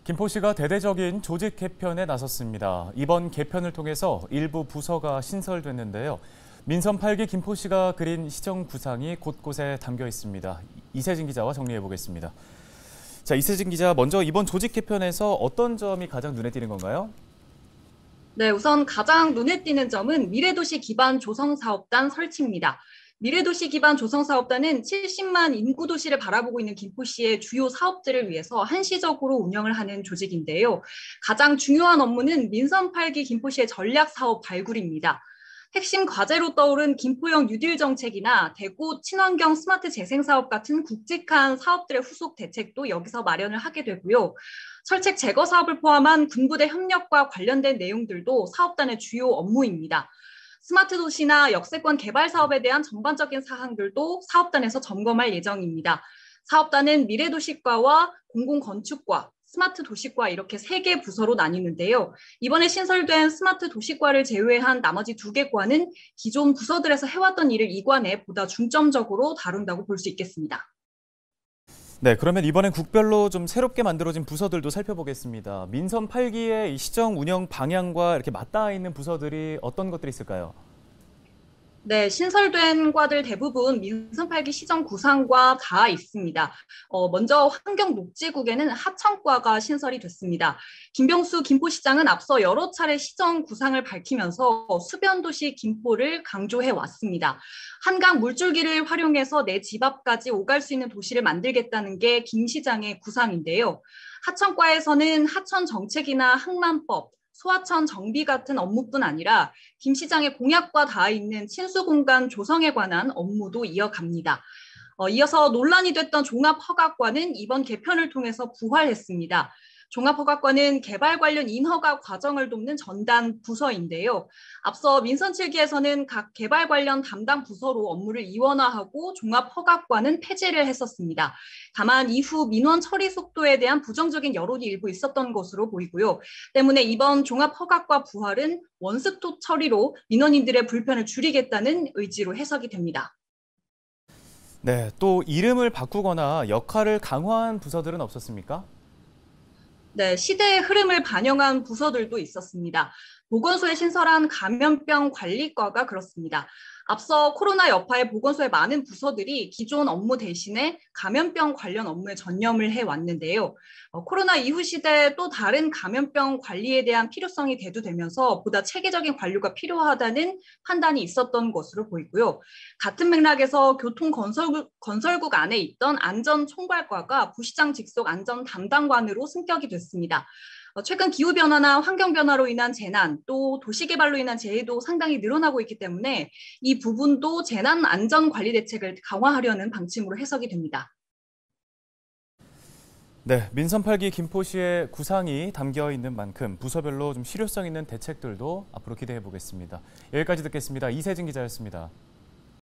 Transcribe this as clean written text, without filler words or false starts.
김포시가 대대적인 조직 개편에 나섰습니다. 이번 개편을 통해서 일부 부서가 신설됐는데요. 민선 8기 김포시가 그린 시정 구상이 곳곳에 담겨 있습니다. 이세진 기자와 정리해 보겠습니다. 자, 이세진 기자, 먼저 이번 조직 개편에서 어떤 점이 가장 눈에 띄는 건가요? 네, 우선 가장 눈에 띄는 점은 미래도시 기반 조성사업단 설치입니다. 미래도시 기반 조성사업단은 70만 인구 도시를 바라보고 있는 김포시의 주요 사업들을 위해서 한시적으로 운영을 하는 조직인데요. 가장 중요한 업무는 민선 8기 김포시의 전략사업 발굴입니다. 핵심 과제로 떠오른 김포형 뉴딜 정책이나 대구 친환경 스마트 재생사업 같은 굵직한 사업들의 후속 대책도 여기서 마련을 하게 되고요. 철책 제거 사업을 포함한 군부대 협력과 관련된 내용들도 사업단의 주요 업무입니다. 스마트 도시나 역세권 개발 사업에 대한 전반적인 사항들도 사업단에서 점검할 예정입니다. 사업단은 미래도시과와 공공건축과, 스마트 도시과 이렇게 3개 부서로 나뉘는데요. 이번에 신설된 스마트 도시과를 제외한 나머지 2개 과는 기존 부서들에서 해왔던 일을 이관해 보다 중점적으로 다룬다고 볼 수 있겠습니다. 네, 그러면 이번엔 국별로 좀 새롭게 만들어진 부서들도 살펴보겠습니다. 민선 8기의 시정 운영 방향과 이렇게 맞닿아 있는 부서들이 어떤 것들이 있을까요? 네, 신설된 과들 대부분 민선 8기 시정 구상과 닿아 있습니다. 먼저 환경녹지국에는 하천과가 신설이 됐습니다. 김병수 김포시장은 앞서 여러 차례 시정 구상을 밝히면서 수변도시 김포를 강조해 왔습니다. 한강 물줄기를 활용해서 내 집 앞까지 오갈 수 있는 도시를 만들겠다는 게 김 시장의 구상인데요. 하천과에서는 하천 정책이나 항만법, 소하천 정비 같은 업무뿐 아니라 김 시장의 공약과 닿아 있는 친수공간 조성에 관한 업무도 이어갑니다. 이어서 논란이 됐던 종합허가과는 이번 개편을 통해서 부활했습니다. 종합허가과는 개발 관련 인허가 과정을 돕는 전담 부서인데요. 앞서 민선 7기에서는 각 개발 관련 담당 부서로 업무를 이원화하고 종합허가과는 폐지를 했었습니다. 다만 이후 민원 처리 속도에 대한 부정적인 여론이 일부 있었던 것으로 보이고요. 때문에 이번 종합허가과 부활은 원스톱 처리로 민원인들의 불편을 줄이겠다는 의지로 해석이 됩니다. 네, 또 이름을 바꾸거나 역할을 강화한 부서들은 없었습니까? 네, 시대의 흐름을 반영한 부서들도 있었습니다. 보건소에 신설한 감염병 관리과가 그렇습니다. 앞서 코로나 여파에 보건소의 많은 부서들이 기존 업무 대신에 감염병 관련 업무에 전념을 해왔는데요. 코로나 이후 시대에 또 다른 감염병 관리에 대한 필요성이 대두되면서 보다 체계적인 관리가 필요하다는 판단이 있었던 것으로 보이고요. 같은 맥락에서 교통건설국 안에 있던 안전총괄과가 부시장 직속 안전 담당관으로 승격이 됐습니다. 최근 기후변화나 환경변화로 인한 재난, 또 도시개발로 인한 재해도 상당히 늘어나고 있기 때문에 이 부분도 재난안전관리 대책을 강화하려는 방침으로 해석이 됩니다. 네, 민선 8기 김포시의 구상이 담겨 있는 만큼 부서별로 좀 실효성 있는 대책들도 앞으로 기대해 보겠습니다. 여기까지 듣겠습니다. 이세진 기자였습니다.